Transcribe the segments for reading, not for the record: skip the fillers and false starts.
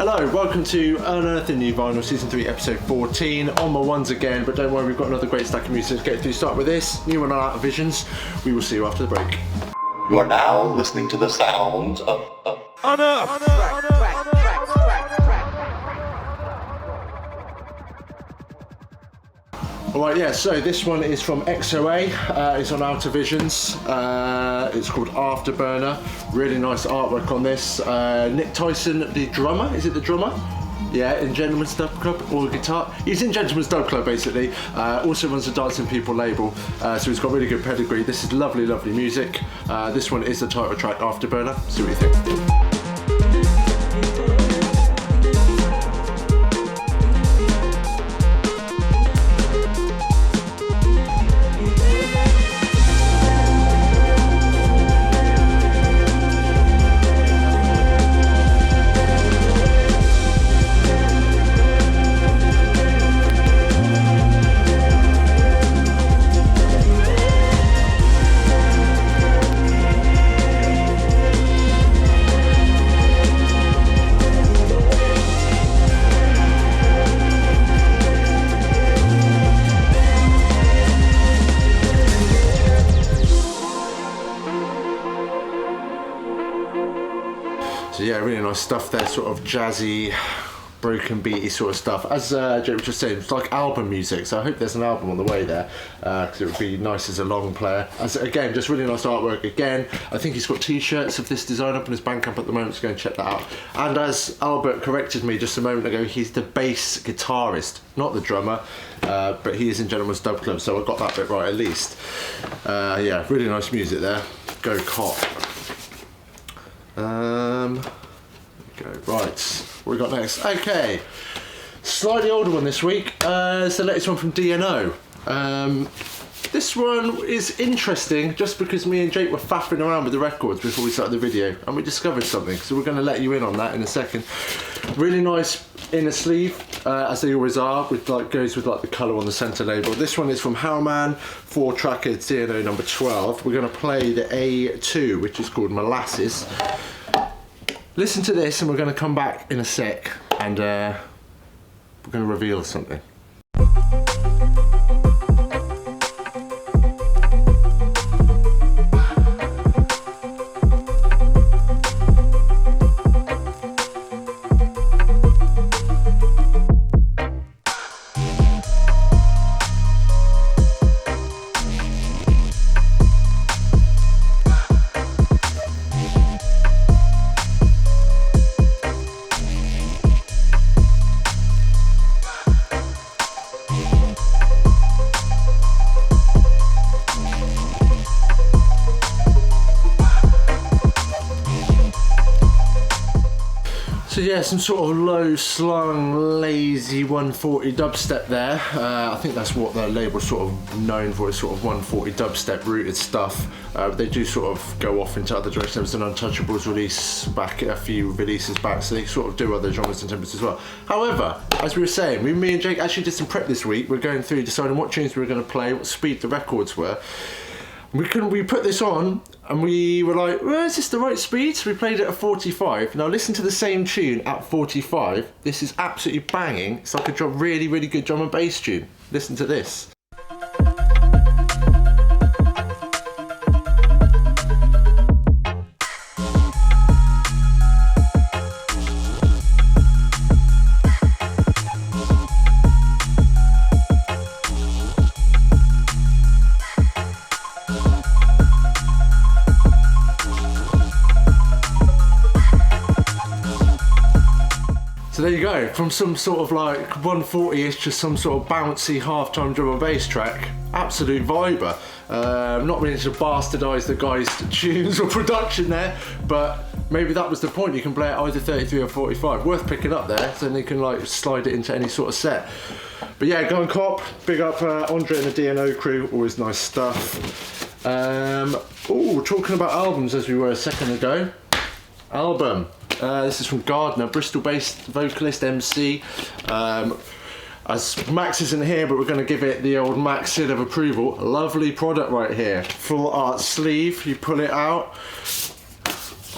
Hello, welcome to Unearthing New Vinyl Season 3 Episode 14. On my ones again, but don't worry, we've got another great stack of music to get through. Start with this, new one on Out of Visions. We will see you after the break. You are now listening to the sounds of Unearthed! Alright, yeah, so this one is from XOA, it's on Outer Visions, it's called Afterburner, really nice artwork on this. Nick Tyson, the drummer, is it the drummer? Yeah, in Gentleman's Dub Club, or guitar. He's in Gentleman's Dub Club basically, also runs the Dancing People label, so he's got really good pedigree. This is lovely, lovely music. This one is the title track, Afterburner, see what you think. So yeah, really nice stuff there, sort of jazzy, broken beaty sort of stuff. As Jake was just saying, it's like album music, so I hope there's an album on the way there, because it would be nice as a long player. As again, just really nice artwork again. I think he's got t-shirts of this design up on his Bandcamp at the moment, so go and check that out. And as Albert corrected me just a moment ago, he's the bass guitarist, not the drummer, but he is in Gentleman's Dub Club, so I got that bit right at least. Yeah, really nice music there. Go Cop. Go right. What we got next? Okay, slightly older one this week. It's the latest one from DNO. This one is interesting just because me and Jake were faffing around with the records before we started the video, and we discovered something. So we're going to let you in on that in a second. Really nice inner sleeve, as they always are. With goes with the colour on the centre label. This one is from Howman, 4-tracker DNO number 12. We're going to play the A2, which is called Molasses. Listen to this, and we're going to come back in a sec, and we're going to reveal something. So yeah, some sort of low slung, lazy 140 dubstep there. I think that's what the label's sort of known for, is sort of 140 dubstep rooted stuff. They do sort of go off into other directions. There was an Untouchables release back, a few releases back, so they sort of do other genres and templates as well. However, as we were saying, me and Jake actually did some prep this week. We're going through deciding what tunes we were going to play, what speed the records were. We put this on and we were like, well, is this the right speed? So we played it at 45. Now listen to the same tune at 45. This is absolutely banging. It's like a really, really good drum and bass tune. Listen to this. So there you go, from some sort of like 140-ish to some sort of bouncy half-time drum and bass track. Absolute viber. Not really to bastardise the guy's tunes or production there, but maybe that was the point. You can play it either 33 or 45. Worth picking up there, so then you can like slide it into any sort of set. But yeah, go and cop. Big up Andre and the DNO crew, always nice stuff. Talking about albums as we were a second ago. Album. This is from Gardna, Bristol-based vocalist MC. As Max isn't here, but we're going to give it the old Max seal of approval. Lovely product right here. Full art sleeve, you pull it out.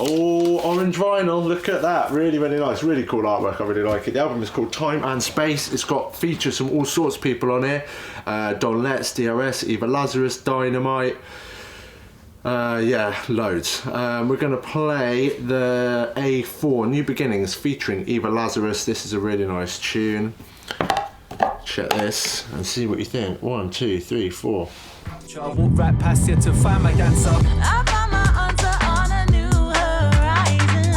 Oh, orange vinyl, look at that. Really, really nice. Really cool artwork, I really like it. The album is called Time and Space. It's got features from all sorts of people on here. Don Letts, DRS, Eva Lazarus, Dynamite. Yeah, loads. We're going to play the A4, New Beginnings, featuring Eva Lazarus. This is a really nice tune. Check this and see what you think. 1, 2, 3, 4. I walk right past you to find my answer. I found my answer on a new horizon.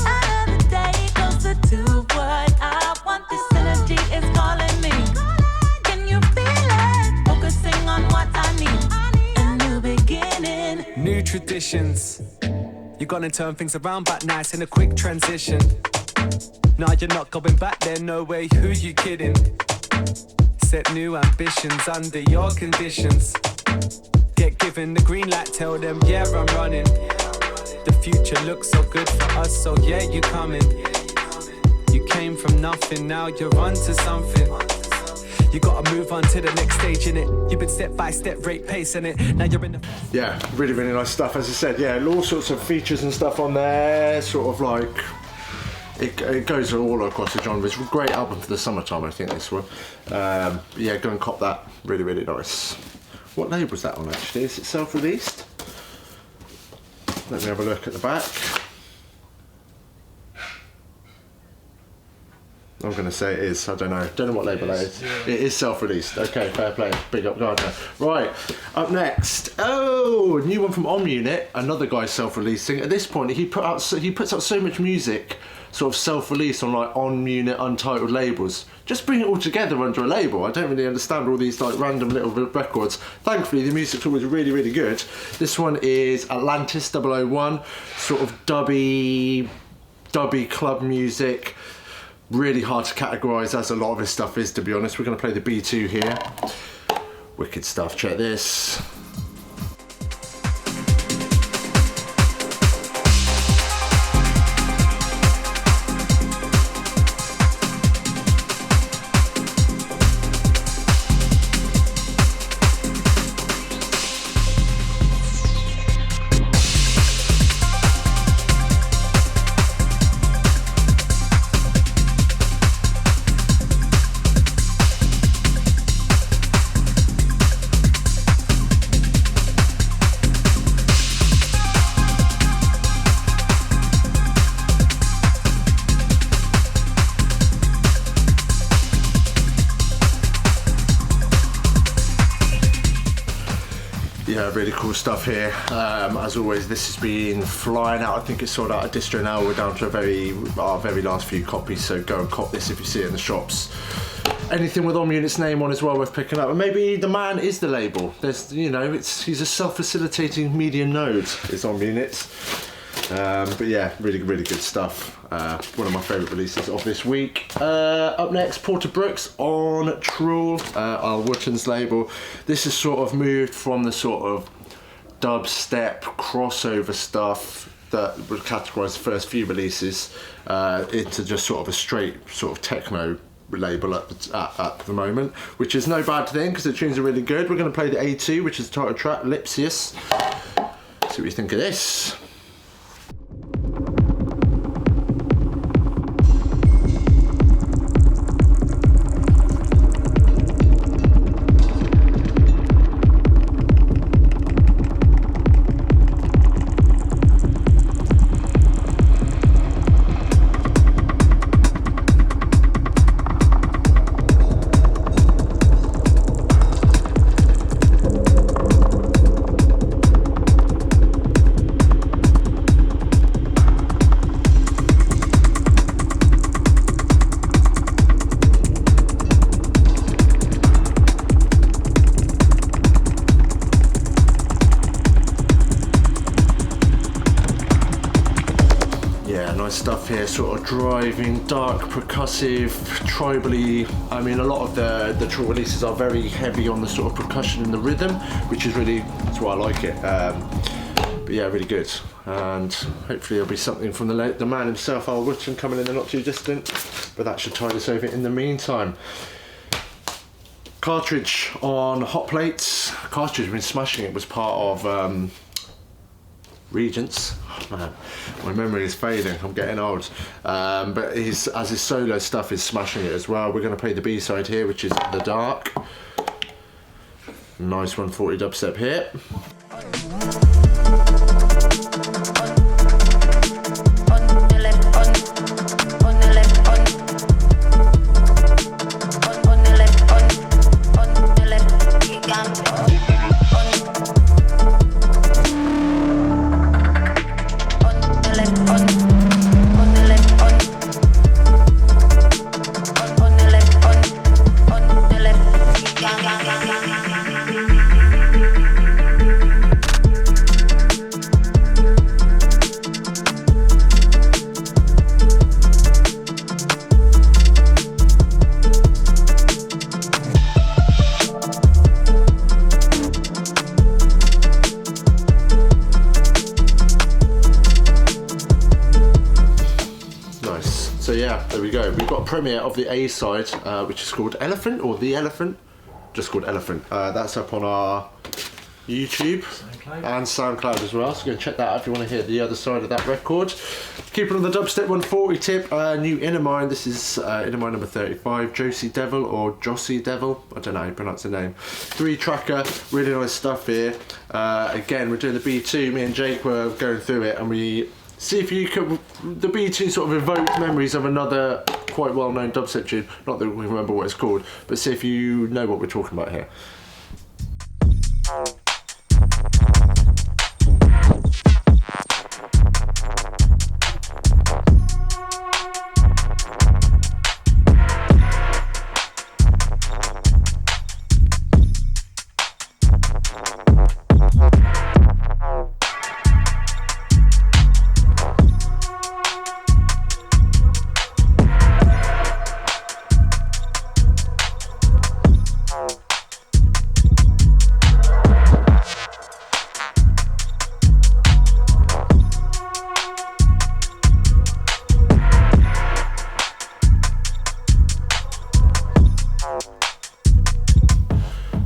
Another day closer to what I want. This energy is calling me. Can you feel it? Focusing on what I need. A new beginning. New traditions. You're gonna turn things around back nice in a quick transition. Nah, you're not going back there, no way, who you kidding? Set new ambitions under your conditions. Get given the green light, tell them, yeah, I'm running. The future looks so good for us, so yeah, you coming. You came from nothing, now you're on to something. You gotta move on to the next stage in it. You've been step by step, rate pacing it. Now you're in the... Yeah, really, really nice stuff. As I said, yeah, all sorts of features and stuff on there. Sort of like... It goes all across the genre. It's a great album for the summertime, I think, this one. Yeah, go and cop that. Really, really nice. What label's that on, actually? Is it self-released? Let me have a look at the back. I'm going to say it is. I don't know. Don't know what label that is. Yeah. It is self-released. Okay, fair play. Big up Gardna. Right, up next. Oh, new one from Unit. Another guy self-releasing. At this point, he puts out so much music, sort of self-released on like Unit untitled labels. Just bring it all together under a label. I don't really understand all these like random little records. Thankfully, the music's always really, really good. This one is Atlantis 001, sort of dubby club music. Really hard to categorise, as a lot of his stuff is, to be honest. We're going to play the B2 here. Wicked stuff. Check this. Yeah, really cool stuff here. As always, this has been flying out. I think it's sold out at Distro now. We're down to our very last few copies, so go and cop this if you see it in the shops. Anything with Unit's name on is well worth picking up. And maybe the man is the label. There's, you know, he's a self-facilitating media node, is Unit. But yeah, really, really good stuff. One of my favourite releases of this week. Up next, Porter Brooks on Trull, our Wootton's label. This has sort of moved from the sort of dubstep crossover stuff that would categorise the first few releases into just sort of a straight sort of techno label at the moment, which is no bad thing because the tunes are really good. We're going to play the A2, which is the title track, Lipsius. See what you think of this. Stuff here, sort of driving, dark, percussive, tribally. I mean, a lot of the Trull releases are very heavy on the sort of percussion and the rhythm, which is really, that's why I like it. But yeah, really good. And hopefully there'll be something from the man himself, Al Wootton, coming in the not too distant. But that should tide us over in the meantime. Cartridge on Hot Plates. Cartridge has been smashing it. Was part of Regents. Oh, man, my memory is fading. I'm getting old. But his solo stuff is smashing it as well. We're going to play the B-side here, which is The Dark. Nice 140 dubstep here. So yeah, there we go. We've got a premiere of the A side, which is called Elephant, or The Elephant, just called Elephant. That's up on our YouTube and SoundCloud as well, so go and check that out if you want to hear the other side of that record. Keeping on the dubstep 140 tip, new Inner Mind. This is Inner Mind number 35, Josi Devil or Josi Devil, I don't know how you pronounce the name. 3-tracker, really nice stuff here. Again, we're doing the B2, me and Jake were going through it, and we see if you could, the B2 sort of evoked memories of another quite well-known dubstep tune, not that we remember what it's called, but see if you know what we're talking about here.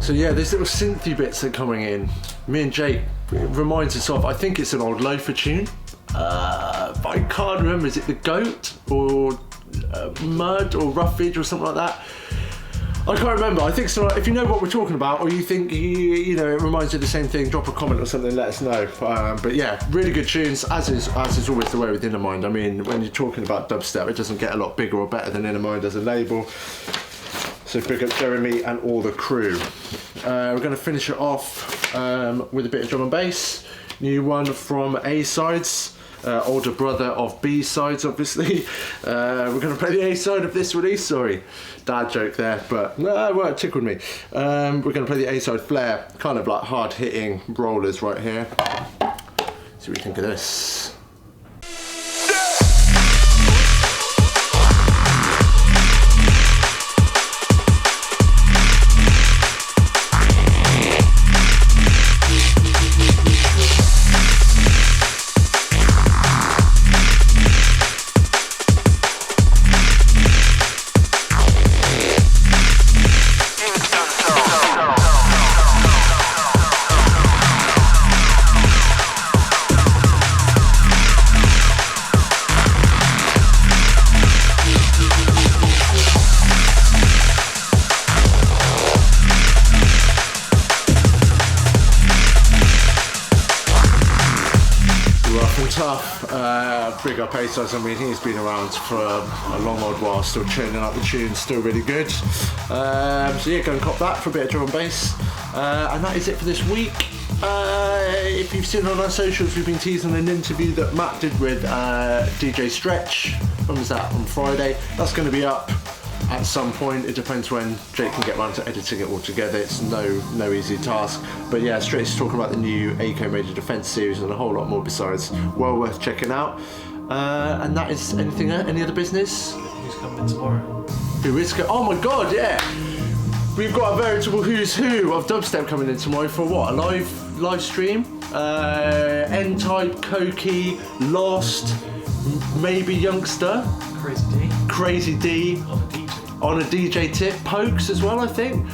So yeah, there's little synthy bits that are coming in. Me and Jake, it reminds us of, I think it's an old Loafer tune, but I can't remember, is it The Goat or Mud or Roughage or something like that? I can't remember. I think so. If you know what we're talking about, or you think you know it reminds you of the same thing, drop a comment or something, let us know. But yeah, really good tunes, as is always the way with Inner Mind. I mean, when you're talking about dubstep, it doesn't get a lot bigger or better than Inner Mind as a label. So big up Jeremy and all the crew. We're going to finish it off with a bit of drum and bass. New one from A-sides, older brother of B-sides, obviously. We're going to play the A-side of this release, sorry. Dad joke there, but well, it tickled me. We're going to play the A-side Flair, kind of like hard-hitting rollers right here. See what you think of this. Big up A-sides. I mean, he's been around for a long old while, still churning out the tunes, still really good. So yeah, go and cop that for a bit of drum and bass. And that is it for this week. If you've seen on our socials, we've been teasing an interview that Matt did with DJ Stretch. When was that? On Friday. That's going to be up at some point. It depends when Jake can get around to editing it all together. It's no easy task. But yeah, Stretch is talking about the new ACO Major Defence series and a whole lot more besides. Well worth checking out. And that is any other business? Who's coming tomorrow? Who is oh my god, yeah! We've got a veritable who's who of dubstep coming in tomorrow for what? A live stream? N-Type, Koki, Lost, maybe Youngster, Crazy D. On a DJ tip, Pokes as well, I think.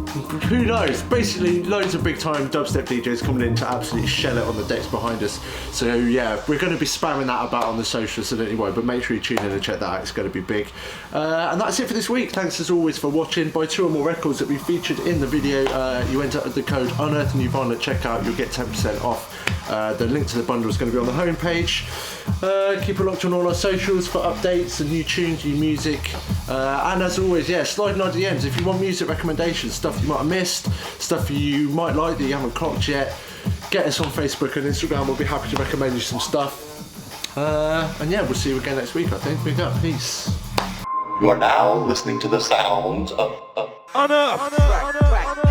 who knows? Basically, loads of big time dubstep DJs coming in to absolutely shell it on the decks behind us. So yeah, we're going to be spamming that about on the socials, so don't you worry, but make sure you tune in and check that out, it's going to be big. And that's it for this week. Thanks as always for watching. Buy 2 or more records that we featured in the video. You enter the code Unearthed and you find at checkout, you'll get 10% off. The link to the bundle is going to be on the homepage. Keep it locked on all our socials for updates and new tunes, new music. And as always, yeah, slide in our DMs if you want music recommendations, stuff you might have missed, stuff you might like that you haven't clocked yet. Get us on Facebook and Instagram, we'll be happy to recommend you some stuff. And yeah, we'll see you again next week, I think. Big up, peace. You are now listening to the sounds of Unearthed.